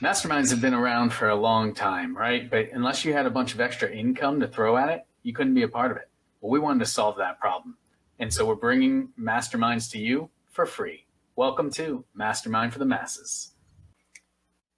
Masterminds have been around for a long time, right? But unless you had a bunch of extra income to throw at it, you couldn't be a part of it. Well, we wanted to solve that problem. And so we're bringing masterminds to you for free. Welcome to Mastermind for the Masses.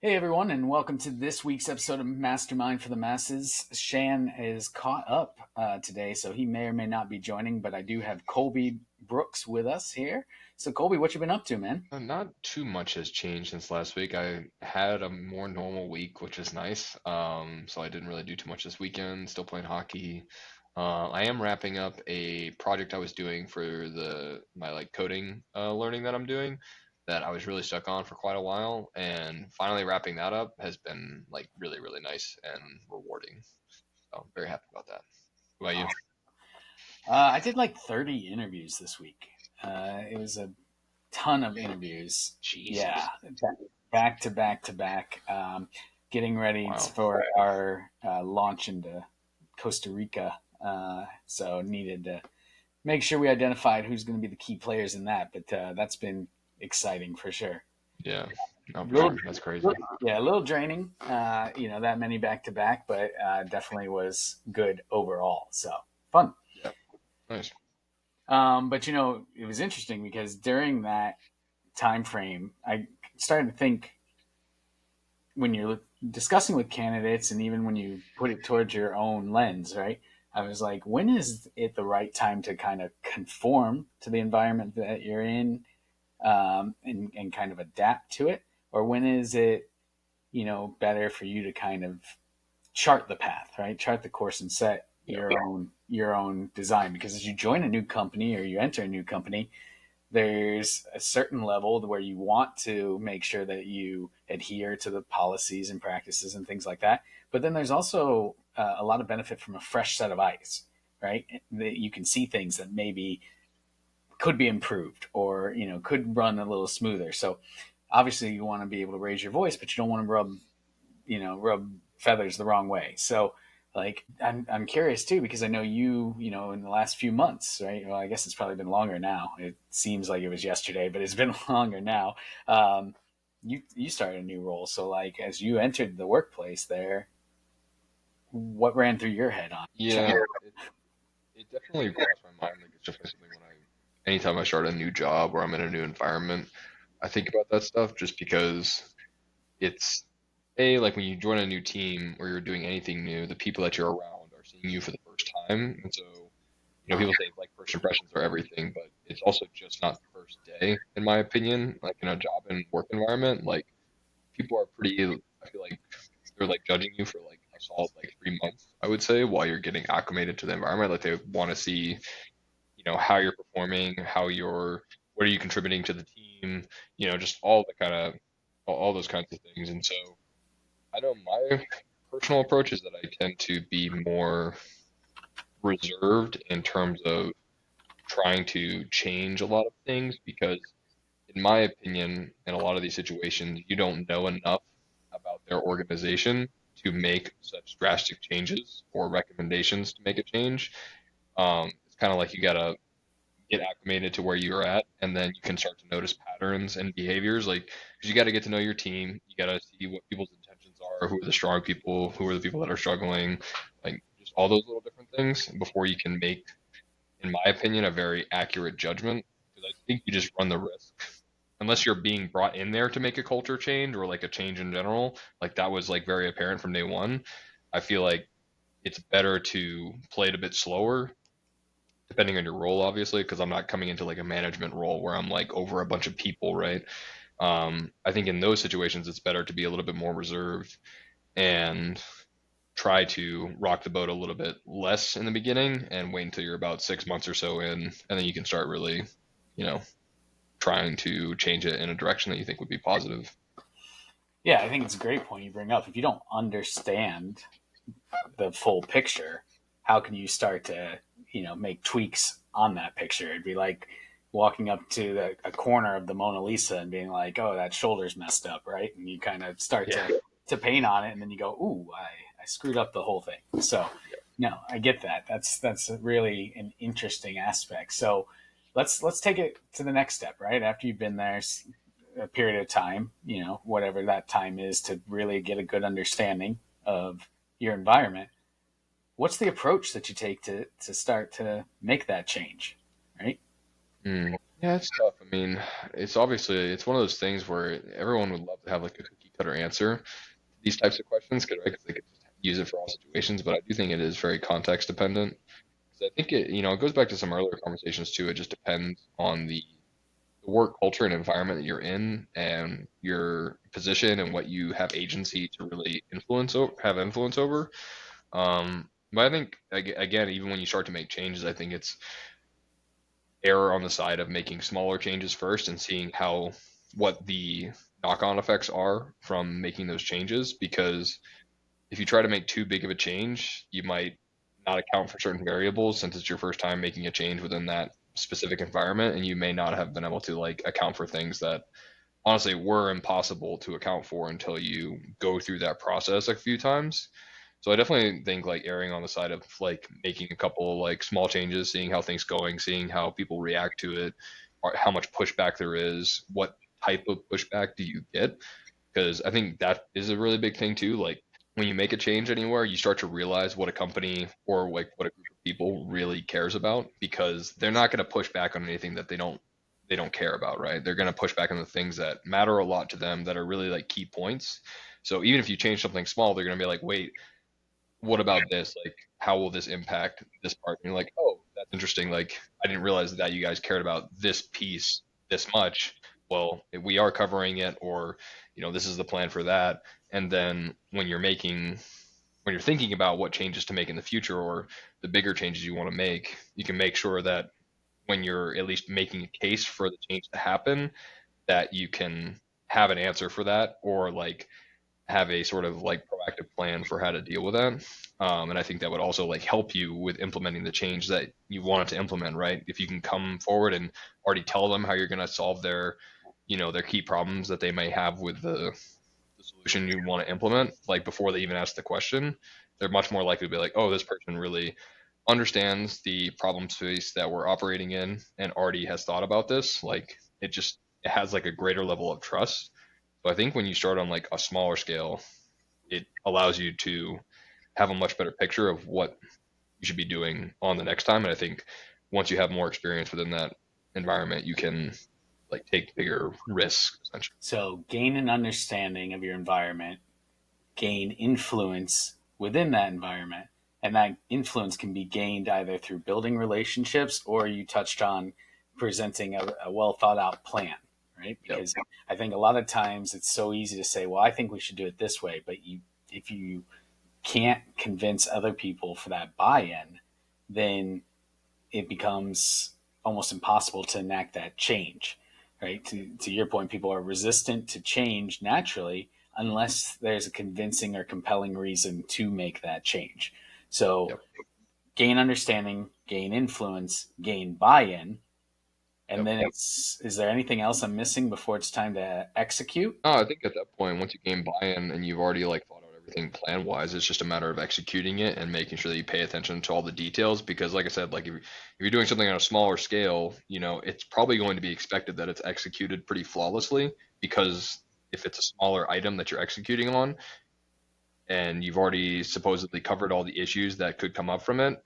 Hey, everyone, and welcome to this week's episode of Mastermind for the Masses. Shan is caught up today, so he may or may not be joining, but I do have Colby Brooks with us here. So, Colby, what you been up to, man? Not too much has changed since last week. I had a more normal week, which is nice. So I didn't really do too much this weekend. Still playing hockey. I am wrapping up a project I was doing for the my like coding learning that I'm doing that I was really stuck on for quite a while, and finally wrapping that up has been like really, really nice and rewarding. So I'm very happy about that. What about you? I did like 30 interviews this week. It was a ton of interviews. Yeah, Jesus. back to back to back. Getting ready Wow. for our launch into Costa Rica. So needed to make sure we identified who's going to be the key players in that. But that's been exciting for sure. Yeah. No, for Little, sure. That's crazy. yeah, a little draining. That many back to back, but definitely was good overall. So fun. Yeah. Nice. But it was interesting because during that time frame, I started to think when you're discussing with candidates, and even when you put it towards your own lens, right? I was like, when is it the right time to kind of conform to the environment that you're in, and kind of adapt to it, or when is it, better for you to kind of chart the path, right? Chart the course and set Yeah. your own design. Because as you join a new company or you enter a new company, there's a certain level where you want to make sure that you adhere to the policies and practices and things like that. But then there's also a lot of benefit from a fresh set of eyes, right? That you can see things that maybe could be improved or could run a little smoother. So obviously you want to be able to raise your voice, but you don't want to rub feathers the wrong way. So like I'm curious too, because I know you in the last few months, right? Well, I guess it's probably been longer now. It seems like it was yesterday, but it's been longer now. You started a new role. So like as you entered the workplace there, what ran through your head on Yeah. change? It definitely crossed my mind. Like it's definitely something when anytime I start a new job or I'm in a new environment, I think about that stuff just because it's like when you join a new team or you're doing anything new, the people that you're around are seeing you for the first time, and so people say like first impressions are everything, but it's also just not the first day, in my opinion. Like in a job and work environment, like people are pretty. I feel like they're like judging you for like a solid like 3 months, I would say, while you're getting acclimated to the environment. Like they want to see how you're performing, what are you contributing to the team, just all the kind of all those kinds of things. And so I know my personal approach is that I tend to be more reserved in terms of trying to change a lot of things because in my opinion, in a lot of these situations, you don't know enough about their organization to make such drastic changes or recommendations to make a change. It's kind of like you gotta get acclimated to where you're at, and then you can start to notice patterns and behaviors. Like, because you got to get to know your team, you got to see what people's intentions are, who are the strong people, who are the people that are struggling, like just all those little different things before you can make, in my opinion, a very accurate judgment. Because I think you just run the risk, unless you're being brought in there to make a culture change or like a change in general. Like that was like very apparent from day one. I feel like it's better to play it a bit slower depending on your role, obviously, because I'm not coming into like a management role where I'm like over a bunch of people, right? I think in those situations, it's better to be a little bit more reserved and try to rock the boat a little bit less in the beginning and wait until you're about 6 months or so in, and then you can start really, you know, trying to change it in a direction that you think would be positive. Yeah, I think it's a great point you bring up. If you don't understand the full picture, how can you start to, make tweaks on that picture? It'd be like walking up to a corner of the Mona Lisa and being like, "Oh, that shoulder's messed up," right? And you kind of start Yeah. to paint on it, and then you go, "Ooh, I screwed up the whole thing." So, no, I get that. That's really an interesting aspect. So, let's take it to the next step, right? After you've been there, a period of time, whatever that time is, to really get a good understanding of your environment, what's the approach that you take to start to make that change, right? Mm. Yeah, it's tough. I mean, it's one of those things where everyone would love to have like a cookie cutter answer to these types of questions, because right, 'cause they could just use it for all situations. But I do think it is very context dependent. 'Cause I think it goes back to some earlier conversations too. It just depends on the work culture and environment that you're in, and your position, and what you have agency to really have influence over. But I think again, even when you start to make changes, I think it's error on the side of making smaller changes first and seeing what the knock-on effects are from making those changes. Because if you try to make too big of a change, you might not account for certain variables, since it's your first time making a change within that specific environment, and you may not have been able to like account for things that honestly were impossible to account for until you go through that process a few times. So I definitely think like erring on the side of like making a couple like small changes, seeing how things going, seeing how people react to it, or how much pushback there is, what type of pushback do you get? Because I think that is a really big thing too. Like when you make a change anywhere, you start to realize what a company or like what a group of people really cares about, because they're not going to push back on anything that they don't care about, right? They're going to push back on the things that matter a lot to them, that are really like key points. So even if you change something small, they're going to be like, wait, what about this? Like, how will this impact this part? And you're like, oh, that's interesting. Like, I didn't realize that you guys cared about this piece this much. Well, we are covering it, or, this is the plan for that. And then when you're thinking about what changes to make in the future, or the bigger changes you want to make, you can make sure that when you're at least making a case for the change to happen, that you can have an answer for that, or like have a sort of like proactive plan for how to deal with that. And I think that would also like help you with implementing the change that you wanted to implement, right? If you can come forward and already tell them how you're going to solve their key problems that they may have with the solution you want to implement, like before they even ask the question, they're much more likely to be like, oh, this person really understands the problem space that we're operating in and already has thought about this. Like it has like a greater level of trust. So I think when you start on like a smaller scale, it allows you to have a much better picture of what you should be doing on the next time. And I think once you have more experience within that environment, you can like take bigger risks essentially. So gain an understanding of your environment, gain influence within that environment, and that influence can be gained either through building relationships, or you touched on presenting a well thought out plan, right? Yep. Because I think a lot of times it's so easy to say, well, I think we should do it this way, but if you can't convince other people for that buy-in, then it becomes almost impossible to enact that change, right? To your point, people are resistant to change naturally unless there's a convincing or compelling reason to make that change. So Yep. gain understanding, gain influence, gain buy-in, and Yep. then is there anything else I'm missing before it's time to execute? I think at that point, once you gain buy-in and you've already like thought out everything plan-wise, it's just a matter of executing it and making sure that you pay attention to all the details. Because, like I said, like if you're doing something on a smaller scale, it's probably going to be expected that it's executed pretty flawlessly. Because if it's a smaller item that you're executing on, and you've already supposedly covered all the issues that could come up from it,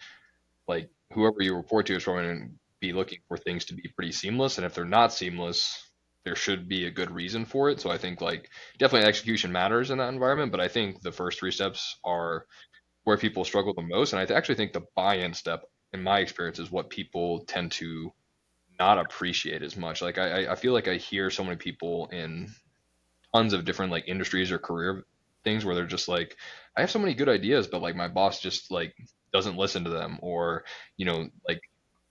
like whoever you report to is going to be looking for things to be pretty seamless. And if they're not seamless, there should be a good reason for it. So I think like definitely execution matters in that environment, but I think the first three steps are where people struggle the most. And actually think the buy-in step, in my experience, is what people tend to not appreciate as much. Like I feel like I hear so many people in tons of different like industries or career things where they're just like, I have so many good ideas, but like my boss just like doesn't listen to them, or like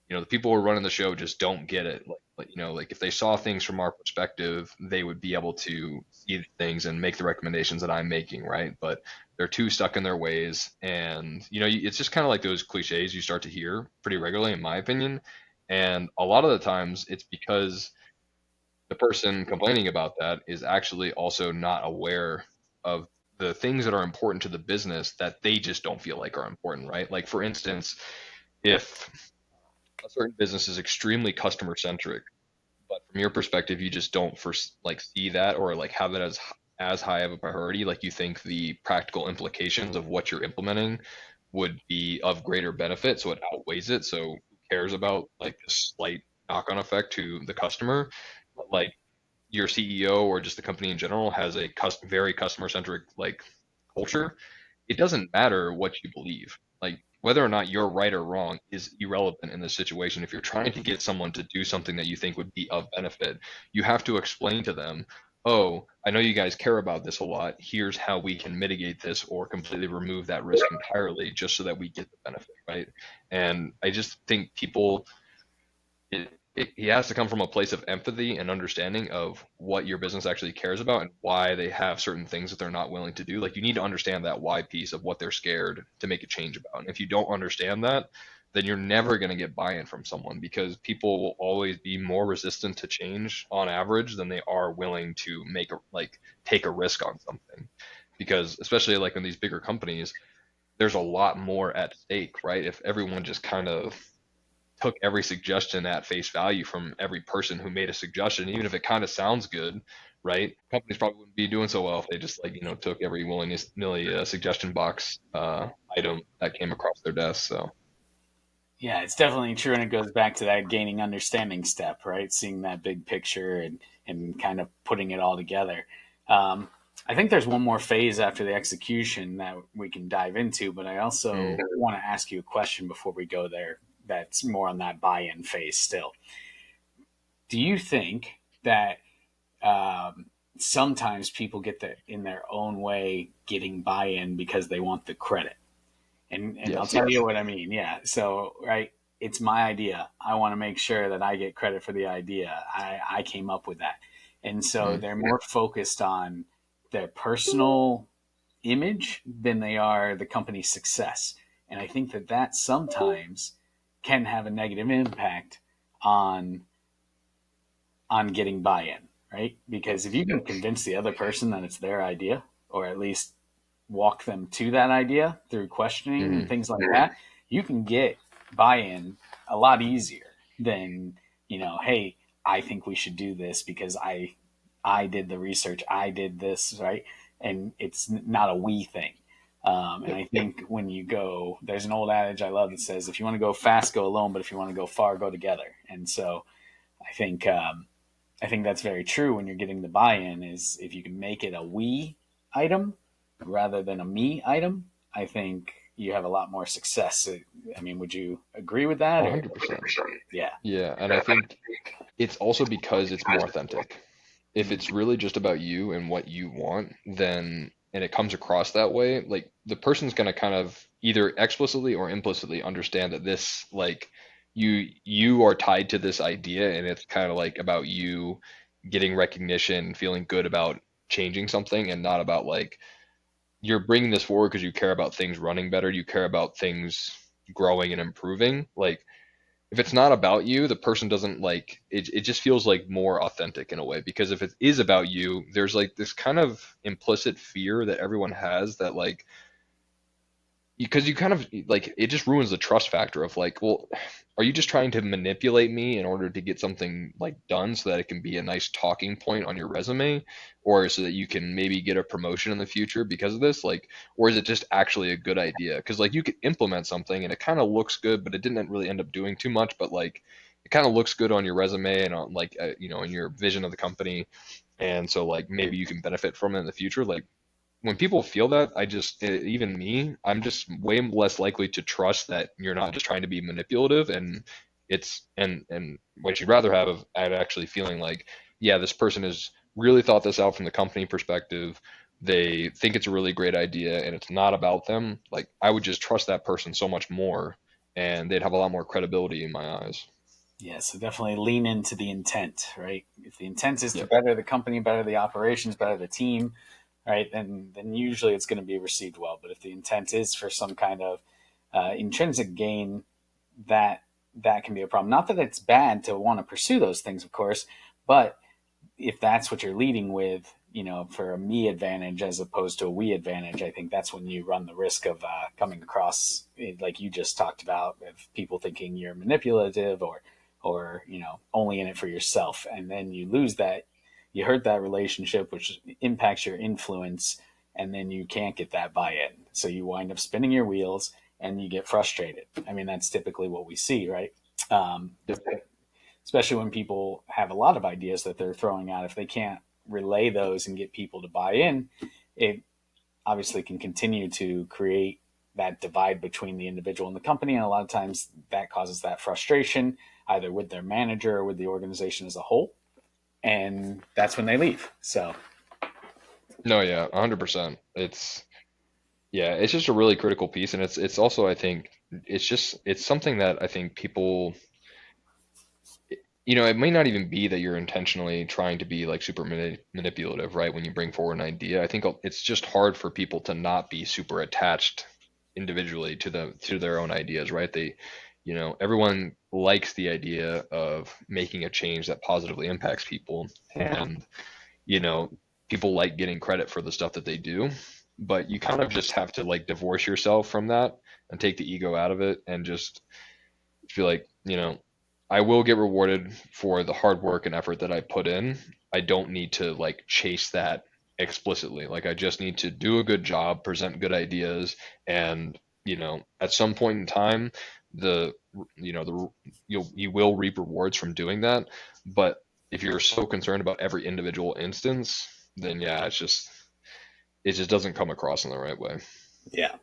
the people who are running the show just don't get it. Like if they saw things from our perspective, they would be able to see things and make the recommendations that I'm making, right? But they're too stuck in their ways, and it's just kind of like those cliches you start to hear pretty regularly, in my opinion. And a lot of the times, it's because the person complaining about that is actually also not aware of the things that are important to the business that they just don't feel like are important, right? Like for instance, if a certain business is extremely customer centric, but from your perspective, you just don't first like see that or like have it as high of a priority. Like you think the practical implications of what you're implementing would be of greater benefit, so it outweighs it. So who cares about like the slight knock-on effect to the customer? But like your CEO or just the company in general has a very customer-centric like culture, it doesn't matter what you believe. Like whether or not you're right or wrong is irrelevant in this situation. If you're trying to get someone to do something that you think would be of benefit, you have to explain to them, oh, I know you guys care about this a lot. Here's how we can mitigate this or completely remove that risk entirely just so that we get the benefit, right? And I just think people he has to come from a place of empathy and understanding of what your business actually cares about and why they have certain things that they're not willing to do. Like you need to understand that why piece of what they're scared to make a change about. And if you don't understand that, then you're never going to get buy-in from someone because people will always be more resistant to change on average than they are willing to take a risk on something. Because especially like in these bigger companies, there's a lot more at stake, right? If everyone just kind of took every suggestion at face value from every person who made a suggestion, even if it kind of sounds good, right? Companies probably wouldn't be doing so well if they just took every willy nilly suggestion box item that came across their desk. So Yeah, it's definitely true, and it goes back to that gaining understanding step, right? Seeing that big picture and kind of putting it all together. I think there's one more phase after the execution that we can dive into, but I also mm, want to ask you a question before we go there. That's more on that buy-in phase still. Do you think that sometimes people get in their own way getting buy-in because they want the credit? And I'll yes, tell you what I mean. Yeah. So right, it's my idea. I want to make sure that I get credit for the idea. I came up with that. And so mm, they're more focused on their personal image than they are the company's success. And I think that that sometimes can have a negative impact on getting buy-in, right? Because if you can convince the other person that it's their idea, or at least walk them to that idea through questioning and mm, things like that, you can get buy-in a lot easier than, hey, I think we should do this because I did the research, I did this, right? And it's not a we thing. And yep, I think when you go, there's an old adage I love that says, if you want to go fast, go alone, but if you want to go far, go together. And so I think I think that's very true when you're getting the buy-in is if you can make it a we item rather than a me item, I think you have a lot more success. I mean, would you agree with that or 100%. yeah. Yeah, and I think it's also because it's more authentic. If Mm. it's really just about you and what you want, then and it comes across that way, like the person's going to kind of either explicitly or implicitly understand that this like you are tied to this idea and it's kind of like about you getting recognition, feeling good about changing something and not about like you're bringing this forward because you care about things running better, you care about things growing and improving. Like if it's not about you, the person doesn't like it. It just feels like more authentic in a way because if it is about you, there's like this kind of implicit fear that everyone has that like because you kind of like it just ruins the trust factor of like, well, are you just trying to manipulate me in order to get something like done so that it can be a nice talking point on your resume or so that you can maybe get a promotion in the future because of this? Like, or is it just actually a good idea? Because like you could implement something and it kind of looks good, but it didn't really end up doing too much, but like it kind of looks good on your resume and on like in your vision of the company. And so like maybe you can benefit from it in the future. Like when people feel that, even me, I'm just way less likely to trust that you're not just trying to be manipulative and and what you'd rather have at actually feeling like, yeah, this person has really thought this out from the company perspective. They think it's a really great idea and it's not about them. Like I would just trust that person so much more and they'd have a lot more credibility in my eyes. Yeah, so definitely lean into the intent, right? If the intent is to Yep. better the company, better the operations, better the team, right, then usually it's going to be received well. But if the intent is for some kind of intrinsic gain, that that can be a problem. Not that it's bad to want to pursue those things, of course, but if that's what you're leading with, for a me advantage as opposed to a we advantage, I think that's when you run the risk of coming across, like you just talked about, of people thinking you're manipulative or only in it for yourself, and then you lose that, you hurt that relationship, which impacts your influence, and then you can't get that buy-in, so you wind up spinning your wheels and you get frustrated. I mean, that's typically what we see, right? um, Yep. Especially when people have a lot of ideas that they're throwing out. If they can't relay those and get people to buy in, it obviously can continue to create that divide between the individual and the company. And a lot of times that causes that frustration either with their manager or with the organization as a whole. And that's when they leave. So, No, yeah, 100%. Yeah, it's just a really critical piece, and it's also, I think, it's something that I think people, it may not even be that you're intentionally trying to be like super manipulative, right? When you bring forward an idea, I think it's just hard for people to not be super attached individually to their own ideas, right? Everyone likes the idea of making a change that positively impacts people, and you know, people like getting credit for the stuff that they do, but you kind of just have to like divorce yourself from that and take the ego out of it and just feel like, I will get rewarded for the hard work and effort that I put in. I don't need to like chase that explicitly. Like I just need to do a good job, present good ideas, and at some point in time, the you will reap rewards from doing that. But if you're so concerned about every individual instance, then yeah, it just doesn't come across in the right way. yeah.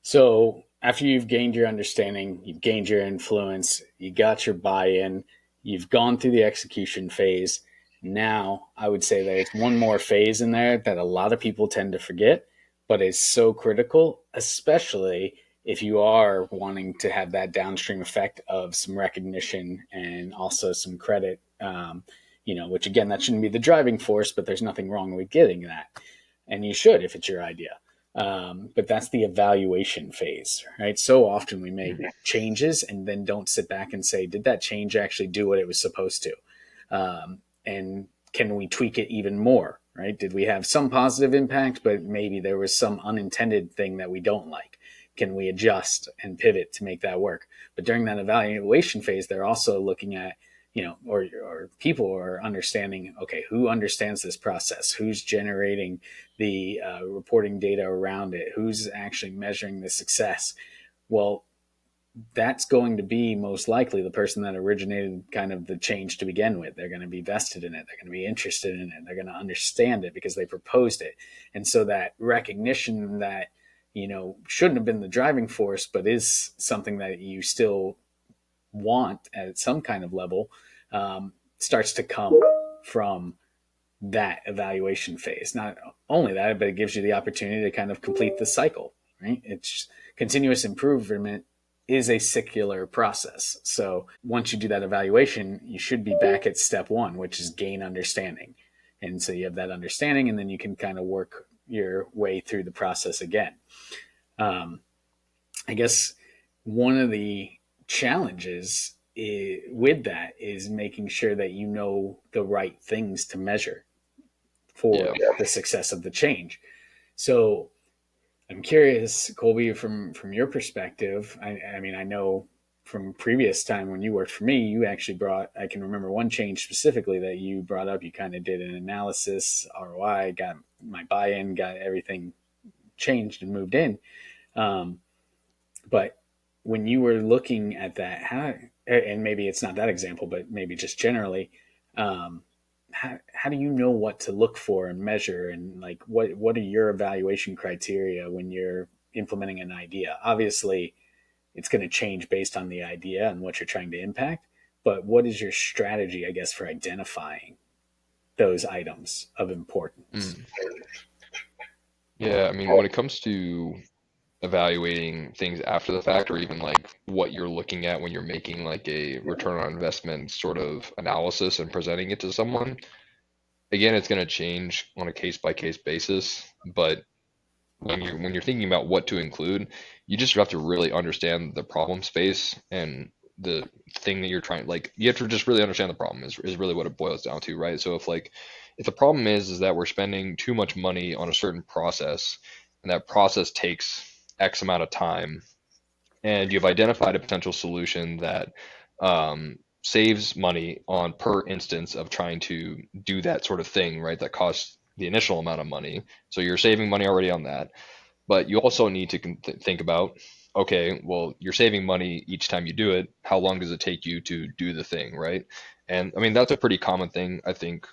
So after you've gained your understanding, you've gained your influence, you got your buy-in, you've gone through the execution phase. Now, I would say there's one more phase in there that a lot of people tend to forget, but is so critical, especially if you are wanting to have that downstream effect of some recognition and also some credit. Which again, that shouldn't be the driving force, but there's nothing wrong with getting that, and you should if it's your idea. But that's the evaluation phase, right? So often we make changes and then don't sit back and say, did that change actually do what it was supposed to? And can we tweak it even more, right? Did we have some positive impact, but maybe there was some unintended thing that we don't like? Can we adjust and pivot to make that work? But during that evaluation phase, they're also looking at, or people are understanding, okay, who understands this process? Who's generating the reporting data around it? Who's actually measuring the success? Well, that's going to be most likely the person that originated kind of the change to begin with. They're going to be vested in it. They're going to be interested in it. They're going to understand it because they proposed it. And so that recognition that, shouldn't have been the driving force, but is something that you still want at some kind of level, starts to come from that evaluation phase. Not only that, but it gives you the opportunity to kind of complete the cycle, right? It's continuous improvement is a circular process. So once you do that evaluation, you should be back at step one, which is gain understanding. And so you have that understanding, and then you can kind of work your way through the process again. I guess one of the challenges with that is making sure that you know the right things to measure for Yeah. the success of the change. So I'm curious, Colby, from your perspective. I mean, I know from previous time when you worked for me, you actually brought. I can remember one change specifically that you brought up. You kind of did an analysis, ROI, got my buy-in, got everything changed and moved in. Um, but when you were looking at that, how, and maybe it's not that example, but maybe just generally, um, how do you know what to look for and measure, and like what are your evaluation criteria when you're implementing an idea? Obviously, it's going to change based on the idea and what you're trying to impact, but what is your strategy, I guess, for identifying those items of importance? Mm. Yeah, I mean, when it comes to evaluating things after the fact, or even like what you're looking at when you're making like a return on investment sort of analysis and presenting it to someone, again, it's going to change on a case by case basis. But when you're thinking about what to include, you just have to really understand the problem space and the thing that you're trying, like you have to just really understand the problem is really what it boils down to, right? So if the problem is that we're spending too much money on a certain process, and that process takes X amount of time, and you've identified a potential solution that saves money on per instance of trying to do that sort of thing, right? That costs the initial amount of money. So you're saving money already on that. But you also need to think about, okay, well, you're saving money each time you do it. How long does it take you to do the thing, right? And I mean, that's a pretty common thing, I think,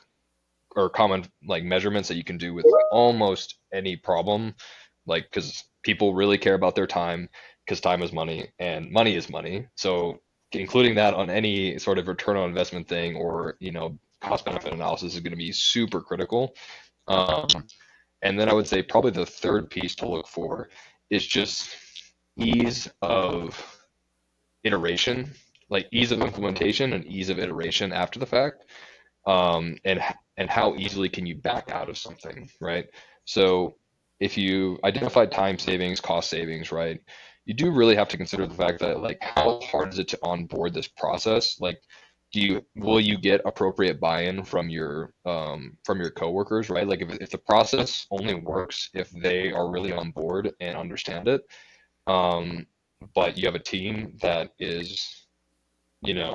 or common like measurements that you can do with almost any problem, like because people really care about their time because time is money and money is money. So including that on any sort of return on investment thing or cost benefit analysis is going to be super critical. Um, and then I would say probably the third piece to look for is just ease of iteration, like ease of implementation and ease of iteration after the fact, and how easily can you back out of something, right? So if you identify time savings, cost savings, right, you do really have to consider the fact that like how hard is it to onboard this process? Like, will you get appropriate buy-in from your coworkers, right? Like if the process only works if they are really on board and understand it, um, but you have a team that is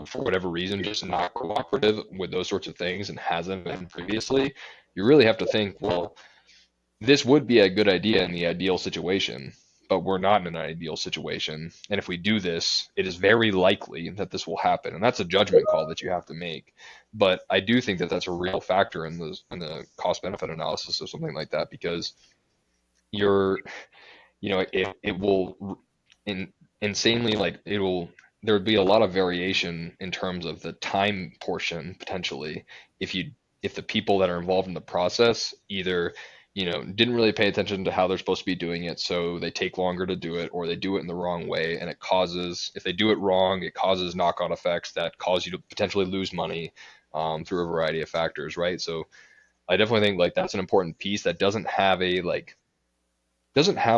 for whatever reason, just not cooperative with those sorts of things and hasn't been previously, you really have to think, well, this would be a good idea in the ideal situation, but we're not in an ideal situation. And if we do this, it is very likely that this will happen. And that's a judgment call that you have to make. But I do think that that's a real factor in the cost benefit analysis of something like that because you're it will in, insanely like it will there would be a lot of variation in terms of the time portion potentially if you if the people that are involved in the process either didn't really pay attention to how they're supposed to be doing it, so they take longer to do it, or they do it in the wrong way, and it causes, if they do it wrong, it causes knock-on effects that cause you to potentially lose money through a variety of factors, right? So I definitely think like that's an important piece that doesn't have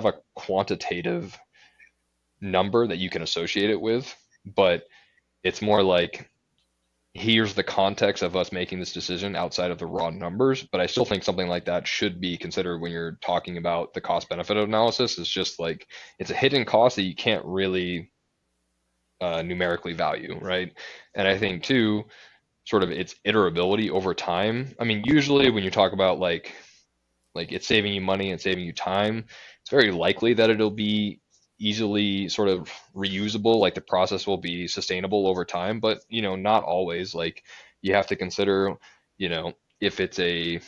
a quantitative number that you can associate it with, but it's more like here's the context of us making this decision outside of the raw numbers. But I still think something like that should be considered when you're talking about the cost benefit analysis. It's just like it's a hidden cost that you can't really numerically value, right? And I think too, sort of its iterability over time. I mean, usually when you talk about like it's saving you money and saving you time, it's very likely that it'll be easily sort of reusable, like the process will be sustainable over time, but not always. Like you have to consider, if it's a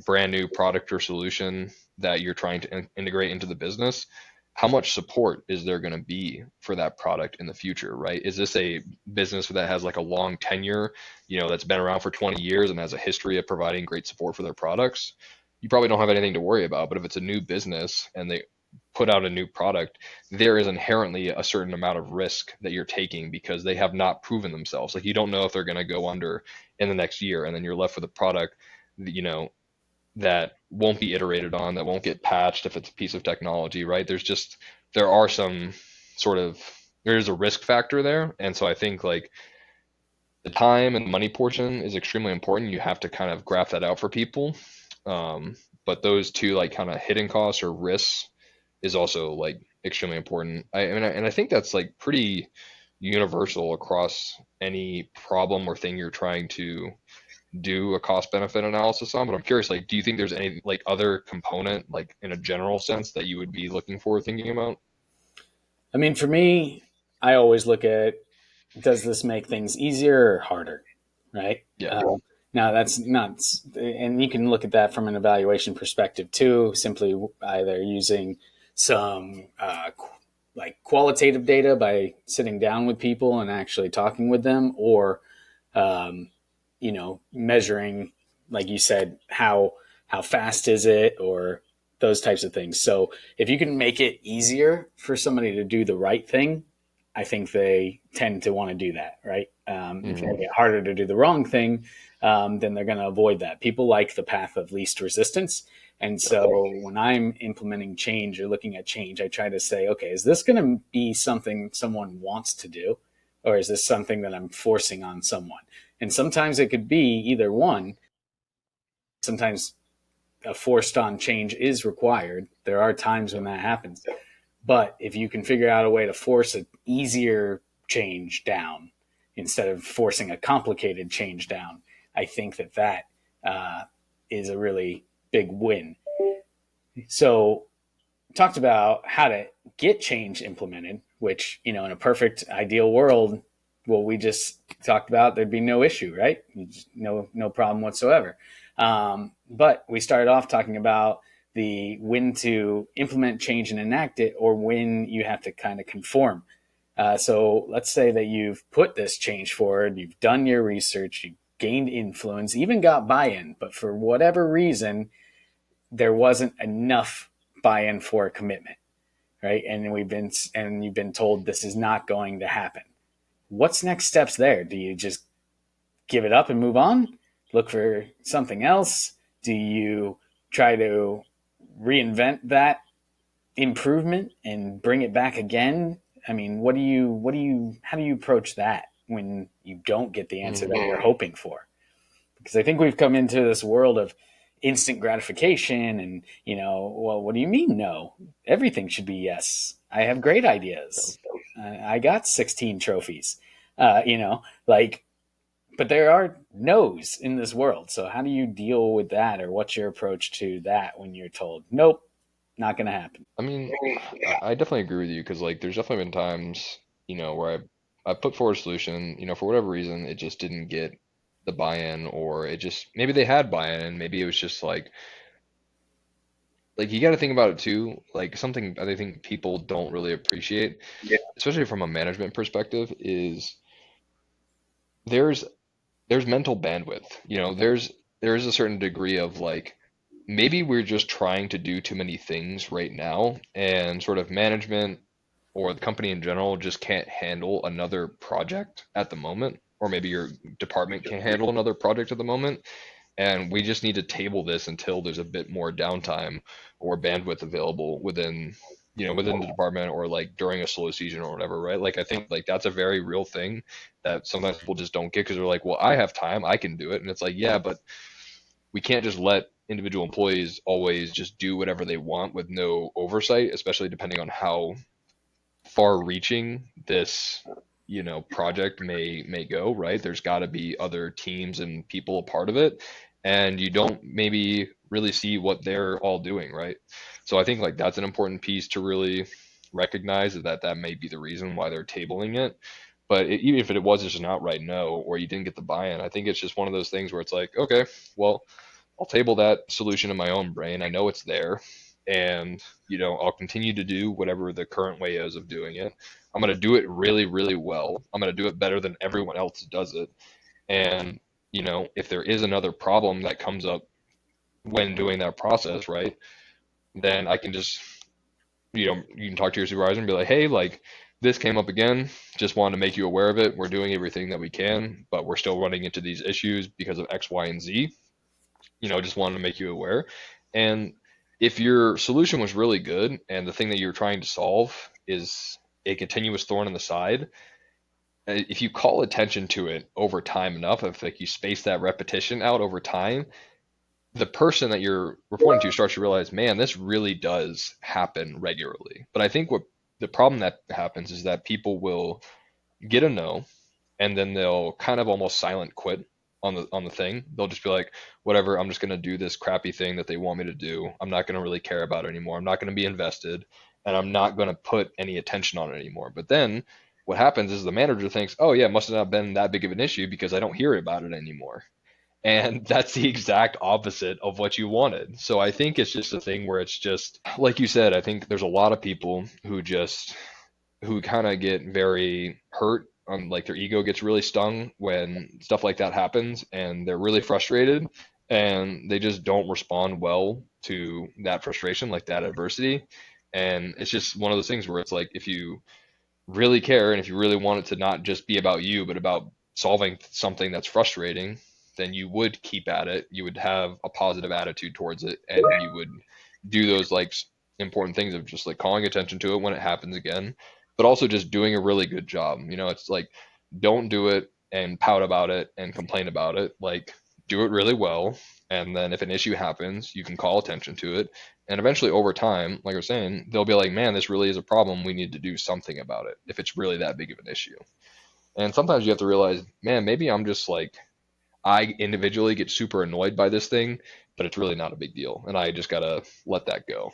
brand new product or solution that you're trying to integrate into the business, how much support is there going to be for that product in the future, right? Is this a business that has like a long tenure, that's been around for 20 years and has a history of providing great support for their products? You probably don't have anything to worry about. But if it's a new business and they put out a new product, there is inherently a certain amount of risk that you're taking because they have not proven themselves. Like you don't know if they're going to go under in the next year, and then you're left with a product, that won't be iterated on, that won't get patched if it's a piece of technology, right? There are some sort of, there's a risk factor there. And so I think like the time and money portion is extremely important. You have to kind of graph that out for people. But those two like kind of hidden costs or risks is also like extremely important. And I think that's like pretty universal across any problem or thing you're trying to do a cost benefit analysis on. But I'm curious, like, do you think there's any like other component, like in a general sense, that you would be looking for thinking about? I mean, for me, I always look at, does this make things easier or harder, right? Yeah. Now that's not, and you can look at that from an evaluation perspective too. Simply either using some like qualitative data by sitting down with people and actually talking with them, or um, measuring, like you said, how fast is it, or those types of things. So if you can make it easier for somebody to do the right thing, I think they tend to want to do that, right? If you Hmm. make it harder to do the wrong thing, then they're going to avoid that. People like the path of least resistance. And Yep. so when I'm implementing change or looking at change, I try to say, okay, is this going to be something someone wants to do? Or is this something that I'm forcing on someone? And sometimes it could be either one. Sometimes a forced on change is required. There are times when Yep. that happens. But if you can figure out a way to force an easier change down, instead of forcing a complicated change down. I think that uh, is a really big win. So talked about how to get change implemented, which, in a perfect ideal world, well, we just talked about there'd be no issue, right? No problem whatsoever. But we started off talking about the when to implement change and enact it, or when you have to kind of conform. So let's say that you've put this change forward, you've done your research, you've gained influence, even got buy-in, but for whatever reason, there wasn't enough buy-in for a commitment, right? And you've been told this is not going to happen. What's next steps there? Do you just give it up and move on? Look for something else? Do you try to reinvent that improvement and bring it back again? I mean, how do you approach that when you don't get the answer that you're hoping for? Because I think we've come into this world of instant gratification and, well, what do you mean no? Everything should be yes. I have great ideas. I got 16 trophies. Like, but there are no's in this world. So how do you deal with that, or what's your approach to that when you're told nope, not going to happen? I mean, I definitely agree with you because like there's definitely been times, where I put forward a solution, for whatever reason it just didn't get the buy-in, or it just maybe they had buy-in and maybe it was just like you got to think about it too, like something I think people don't really appreciate, Yeah. especially from a management perspective, is there's there's mental bandwidth. There's a certain degree of like maybe we're just trying to do too many things right now, and sort of management or the company in general just can't handle another project at the moment, or maybe your department can't handle another project at the moment, and we just need to table this until there's a bit more downtime or bandwidth available within the department, or like during a slow season or whatever, right? Like I think like that's a very real thing that sometimes people just don't get because they're like, well, I have time, I can do it, and it's like, yeah, but we can't just let individual employees always just do whatever they want with no oversight, especially depending on how far reaching this project may go, right? There's got to be other teams and people a part of it, and you don't maybe really see what they're all doing, right? So I think like that's an important piece to really recognize, that may be the reason why they're tabling it. But even if it was just an outright no, or you didn't get the buy-in, I think it's just one of those things where it's like, okay, well, I'll table that solution in my own brain. I know it's there, and I'll continue to do whatever the current way is of doing it. I'm going to do it really, really well. I'm going to do it better than everyone else does it. And if there is another problem that comes up when doing that process, right, then I can just you can talk to your supervisor and be like, hey, like this came up again. Just wanted to make you aware of it. We're doing everything that we can, but we're still running into these issues because of X, Y, and Z. Just wanted to make you aware. And if your solution was really good and the thing that you're trying to solve is a continuous thorn in the side, if you call attention to it over time enough, if like you space that repetition out over time, the person that you're reporting to starts to realize, man, this really does happen regularly. But I think what the problem that happens is that people will get a no, and then they'll kind of almost silent quit on the thing. They'll just be like, whatever, I'm just gonna do this crappy thing that they want me to do. I'm not gonna really care about it anymore. I'm not gonna be invested, and I'm not gonna put any attention on it anymore. But then what happens is the manager thinks, oh yeah, it must have not been that big of an issue because I don't hear about it anymore. And that's the exact opposite of what you wanted. So I think it's just a thing where it's just like you said, I think there's a lot of people who kind of get very hurt on, like their ego gets really stung when stuff like that happens, and they're really frustrated, and they just don't respond well to that frustration, like that adversity. And it's just one of those things where it's like, if you really care and if you really want it to not just be about you but about solving something that's frustrating, then you would keep at it, you would have a positive attitude towards it, and you would do those like important things of just like calling attention to it when it happens again, but also just doing a really good job. It's like, don't do it and pout about it and complain about it. Like, do it really well, and then if an issue happens, you can call attention to it, and eventually over time, like I was saying, they'll be like, man, this really is a problem, we need to do something about it, if it's really that big of an issue. And sometimes you have to realize, man, maybe I'm just like, I individually get super annoyed by this thing, but it's really not a big deal. And I just got to let that go.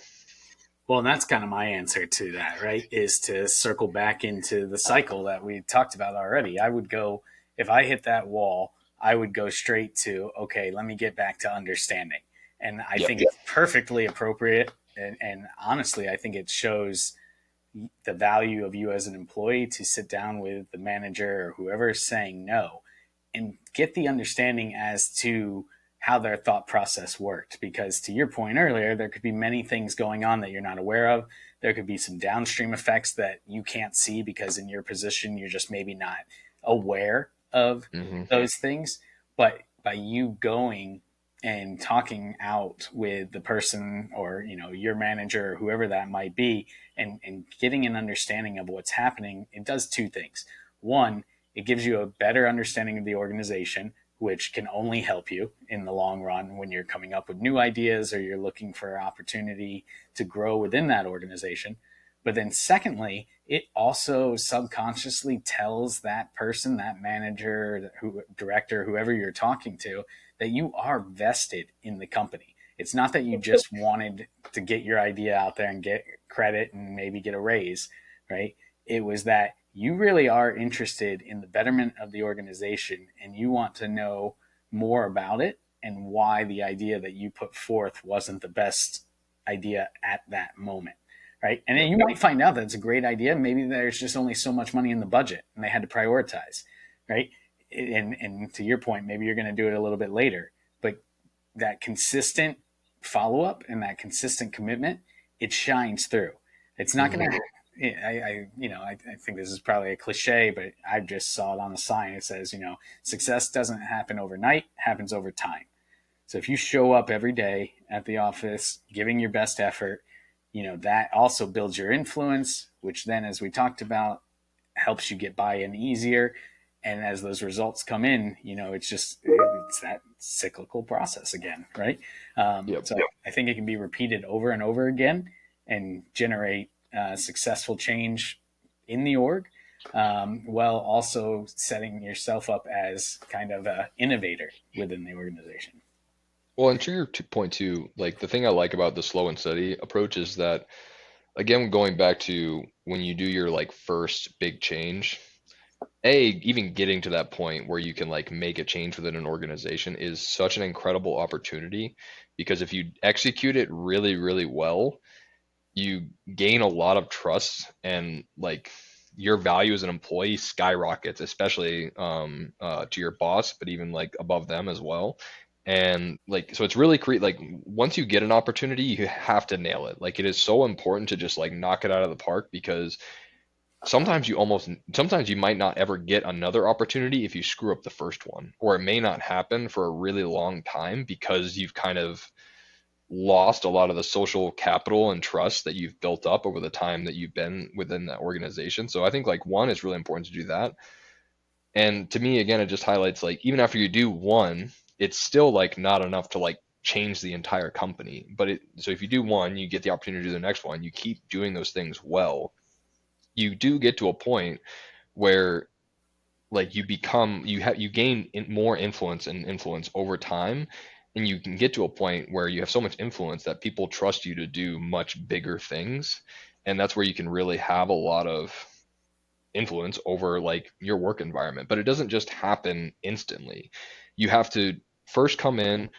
Well, and that's kind of my answer to that, right? Is to circle back into the cycle that we talked about already. I would go, if I hit that wall, I would go straight to, okay, let me get back to understanding. And I Yep. think it's perfectly appropriate. And honestly, I think it shows the value of you as an employee to sit down with the manager or whoever is saying no and get the understanding as to how their thought process worked. Because to your point earlier, there could be many things going on that you're not aware of. There could be some downstream effects that you can't see because in your position, you're just maybe not aware of Hmm. those things. But by you going and talking out with the person or your manager or whoever that might be and getting an understanding of what's happening, it does two things. One, it gives you a better understanding of the organization, which can only help you in the long run when you're coming up with new ideas or you're looking for opportunity to grow within that organization. But then, secondly, it also subconsciously tells that person, that manager, director, whoever you're talking to, that you are vested in the company. It's not that you just wanted to get your idea out there and get credit and maybe get a raise, right? It was that you really are interested in the betterment of the organization and you want to know more about it and why the idea that you put forth wasn't the best idea at that moment, right? And then Yep. you might find out that it's a great idea. Maybe there's just only so much money in the budget and they had to prioritize, right? And to your point, maybe you're going to do it a little bit later, but that consistent follow up and that consistent commitment, it shines through. It's not going Hmm. to. I think this is probably a cliche, but I just saw it on the sign. It says, success doesn't happen overnight; happens over time. So if you show up every day at the office, giving your best effort, that also builds your influence, which then, as we talked about, helps you get buy-in easier. And as those results come in, it's that cyclical process again, right? Yep. So I think it can be repeated over and over again and generate successful change in the org, while also setting yourself up as kind of an innovator within the organization. Well, and to your point too, like the thing I like about the slow and steady approach is that, again, going back to when you do your like first big change, even getting to that point where you can like make a change within an organization is such an incredible opportunity because if you execute it really, really well, you gain a lot of trust and like your value as an employee skyrockets, especially to your boss, but even like above them as well. And like, so it's really like once you get an opportunity, you have to nail it. Like, it is so important to just like knock it out of the park because sometimes you might not ever get another opportunity if you screw up the first one, or it may not happen for a really long time because you've kind of lost a lot of the social capital and trust that you've built up over the time that you've been within that organization. So I think like one, it's really important to do that. And to me, again, it just highlights like even after you do one, it's still like not enough to like change the entire company. So if you do one, you get the opportunity to do the next one, you keep doing those things well, you do get to a point where like you gain more influence and influence over time, and you can get to a point where you have so much influence that people trust you to do much bigger things, and that's where you can really have a lot of influence over like your work environment. But it doesn't just happen instantly. You have to first come in,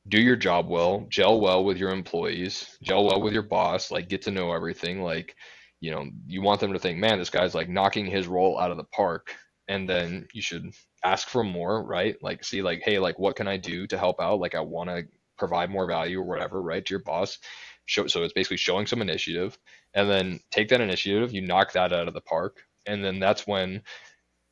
do your job well, gel well with your employees, gel well with your boss, like get to know everything. Like, you want them to think, man, this guy's like knocking his role out of the park. And then you should ask for more, right? Like, see, like, hey, like, what can I do to help out? Like, I want to provide more value or whatever, right, to your boss. So it's basically showing some initiative, and then take that initiative, you knock that out of the park. And then that's when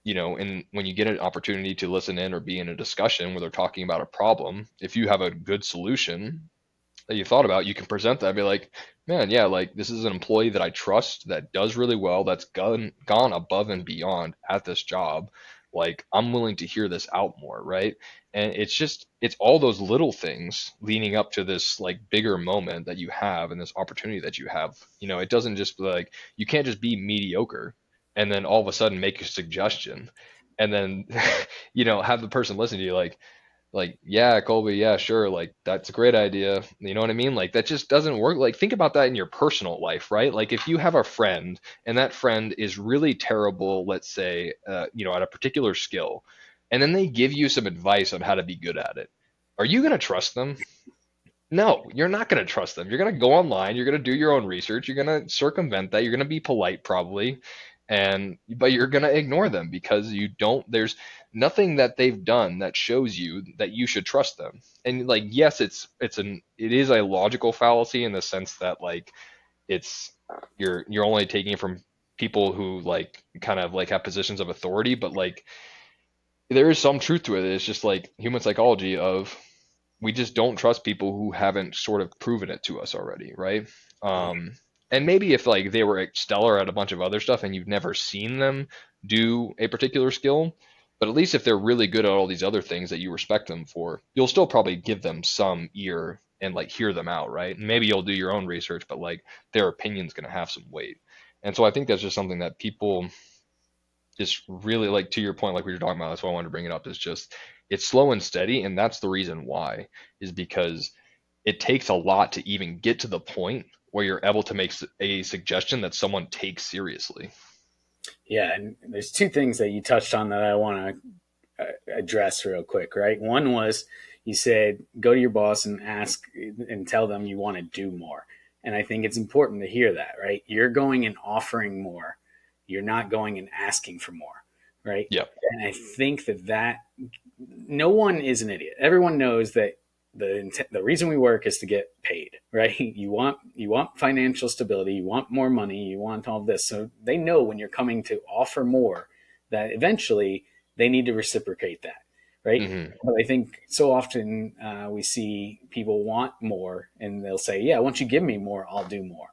and when you get an opportunity to listen in or be in a discussion where they're talking about a problem, if you have a good solution that you thought about, you can present that and be like, man, yeah, like this is an employee that I trust that does really well, that's gone above and beyond at this job. Like, I'm willing to hear this out more, right? And it's all those little things leading up to this like bigger moment that you have and this opportunity that you have. It doesn't just like, you can't just be mediocre and then all of a sudden make a suggestion. and then have the person listen to you like, yeah, Colby, yeah, sure, like that's a great idea. You know what I mean? Like that just doesn't work. Like think about that in your personal life, right? Like if you have a friend and that friend is really terrible, let's say, at a particular skill, and then they give you some advice on how to be good at it, are you gonna trust them? No, you're not going to trust them. You're going to go online, you're going to do your own research, you're going to circumvent that, you're going to be polite probably, and but you're going to ignore them because there's nothing that they've done that shows you that you should trust them. And like yes, it is a logical fallacy in the sense that like it's you're only taking it from people who like kind of like have positions of authority, but like there is some truth to it. It's just like human psychology of we just don't trust people who haven't sort of proven it to us already, right? Um, and maybe if like they were stellar at a bunch of other stuff and you've never seen them do a particular skill, but at least if they're really good at all these other things that you respect them for, you'll still probably give them some ear and like hear them out, right? And maybe you'll do your own research, but like their opinion's going to have some weight. And so I think that's just something that people just really like to your point, like we were talking about, that's why I wanted to bring it up, is just it's slow and steady, and that's the reason why, is because it takes a lot to even get to the point where you're able to make a suggestion that someone takes seriously. Yeah, and there's two things that you touched on that I want to address real quick, right? One was you said go to your boss and ask and tell them you want to do more. And I think it's important to hear that, right? You're going and offering more. You're not going and asking for more, right? Yeah. And I think that no one is an idiot. Everyone knows that the reason we work is to get paid, right? You want financial stability, you want more money, you want all this. So they know when you're coming to offer more that eventually they need to reciprocate that, right? Hmm. But I think so often we see people want more and they'll say, "Yeah, once you give me more, I'll do more."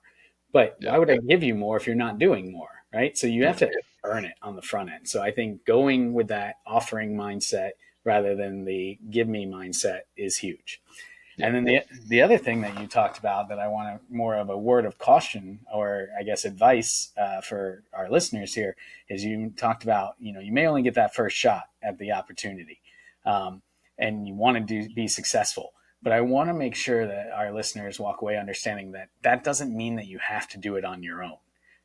But Yeah. why would I give you more if you're not doing more, right? So you have Yeah. to earn it on the front end. So I think going with that offering mindset rather than the give me mindset is huge. Yeah. And then the other thing that you talked about that I want to more of a word of caution or I guess advice for our listeners here is you talked about you may only get that first shot at the opportunity, um, and you want to be successful. But I want to make sure that our listeners walk away understanding that that doesn't mean that you have to do it on your own,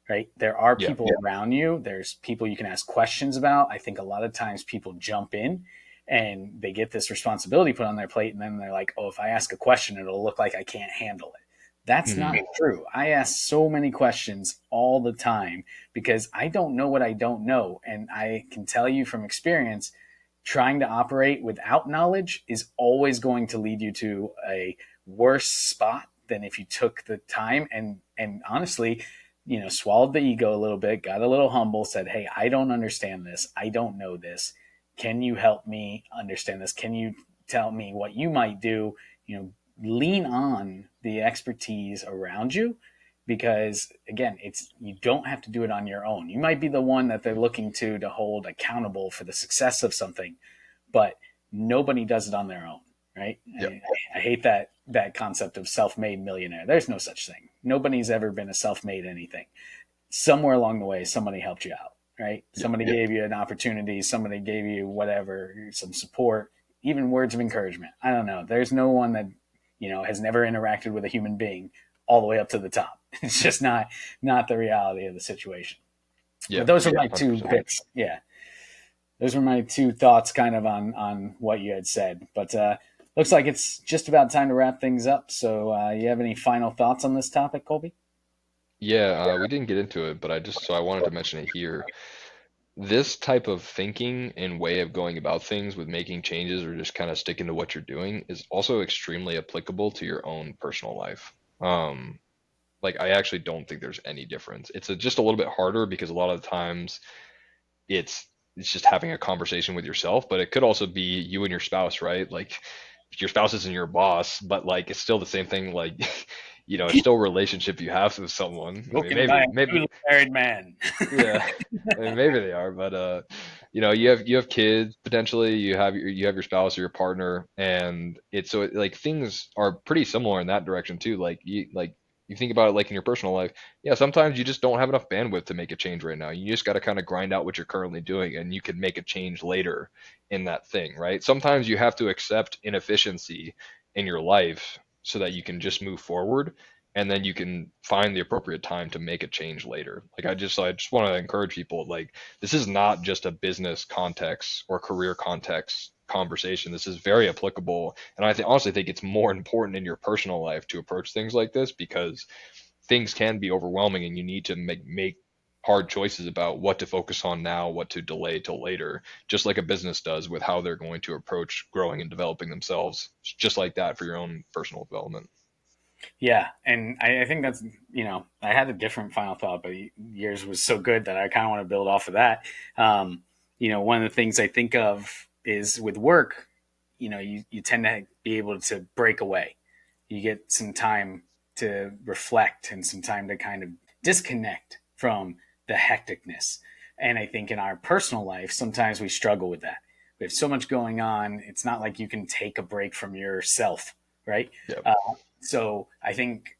right? There are Yeah. people around you. There's people you can ask questions about. I think a lot of times people jump in and they get this responsibility put on their plate and then they're like, oh, if I ask a question it'll look like I can't handle it. That's not Hmm. true. I ask so many questions all the time because I don't know what I don't know, and I can tell you from experience trying to operate without knowledge is always going to lead you to a worse spot than if you took the time and honestly swallowed the ego a little bit, got a little humble, said, hey, I don't understand this, I don't know this, can you help me understand this? Can you tell me what you might do? Lean on the expertise around you because again, it's you don't have to do it on your own. You might be the one that they're looking to hold accountable for the success of something, but nobody does it on their own, right? Yeah. I hate that concept of self-made millionaire. There's no such thing. Nobody's ever been a self-made anything. Somewhere along the way, somebody helped you out, right? Yeah. Somebody gave you an opportunity, somebody gave you whatever, some support, even words of encouragement. I don't know. There's no one that, has never interacted with a human being all the way up to the top. It's just not the reality of the situation. Yeah. But those are my two 100%. bits. Yeah. Those were my two thoughts kind of on what you had said. But looks like it's just about time to wrap things up. So you have any final thoughts on this topic, Colby? Yeah, we didn't get into it, but I wanted to mention it here. This type of thinking and way of going about things with making changes or just kind of sticking to what you're doing is also extremely applicable to your own personal life. Like I actually don't think there's any difference. It's just a little bit harder because a lot of the times it's it's just having a conversation with yourself, but it could also be you and your spouse, right? Like your spouse isn't your boss, but like it's still the same thing. Like it's still a relationship you have with someone. I mean, Spoken by maybe a maybe newly married man. yeah, I mean, maybe they are, but you have kids potentially. You have your spouse or your partner, and like things are pretty similar in that direction too. Like You think about it like in your personal life. Yeah, sometimes you just don't have enough bandwidth to make a change right now. You just got to kind of grind out what you're currently doing, and you can make a change later in that thing, right? Sometimes you have to accept inefficiency in your life so that you can just move forward, and then you can find the appropriate time to make a change later. Like I just want to encourage people, like, this is not just a business context or career context conversation. This is very applicable, and honestly think it's more important in your personal life to approach things like this, because things can be overwhelming and you need to make hard choices about what to focus on now, what to delay till later, just like a business does with how they're going to approach growing and developing themselves. It's just like that for your own personal development. Yeah, and I think that's, I had a different final thought, but yours was so good that I kind of want to build off of that. One of the things I think of is with work, you tend to be able to break away. You get some time to reflect and some time to kind of disconnect from the hecticness. And I think in our personal life, sometimes we struggle with that. We have so much going on. It's not like you can take a break from yourself, right? Yep. So I think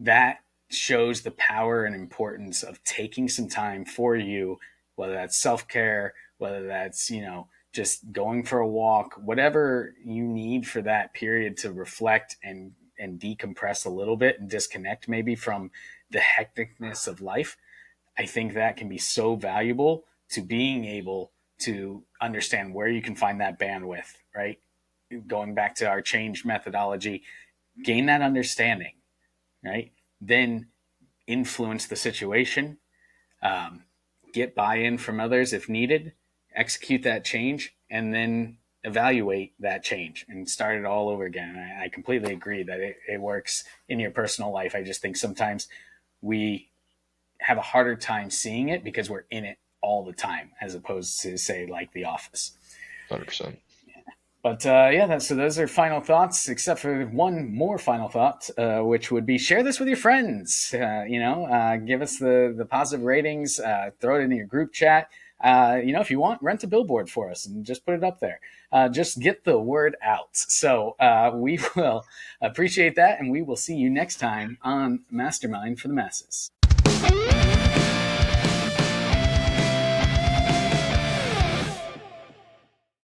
that shows the power and importance of taking some time for you, whether that's self care, whether that's, just going for a walk, whatever you need for that period to reflect and decompress a little bit and disconnect maybe from the hecticness of life. I think that can be so valuable to being able to understand where you can find that bandwidth, right? Going back to our change methodology, gain that understanding, right? Then influence the situation, um, get buy-in from others if needed, execute that change, and then evaluate that change and start it all over again. I completely agree that it works in your personal life. I just think sometimes we have a harder time seeing it because we're in it all the time, as opposed to, say, like The Office. 100%. But yeah, so those are final thoughts, except for one more final thought, which would be share this with your friends. Give us the positive ratings, throw it in your group chat. If you want, rent a billboard for us and just put it up there. Just get the word out. So we will appreciate that, and we will see you next time on Mastermind for the Masses.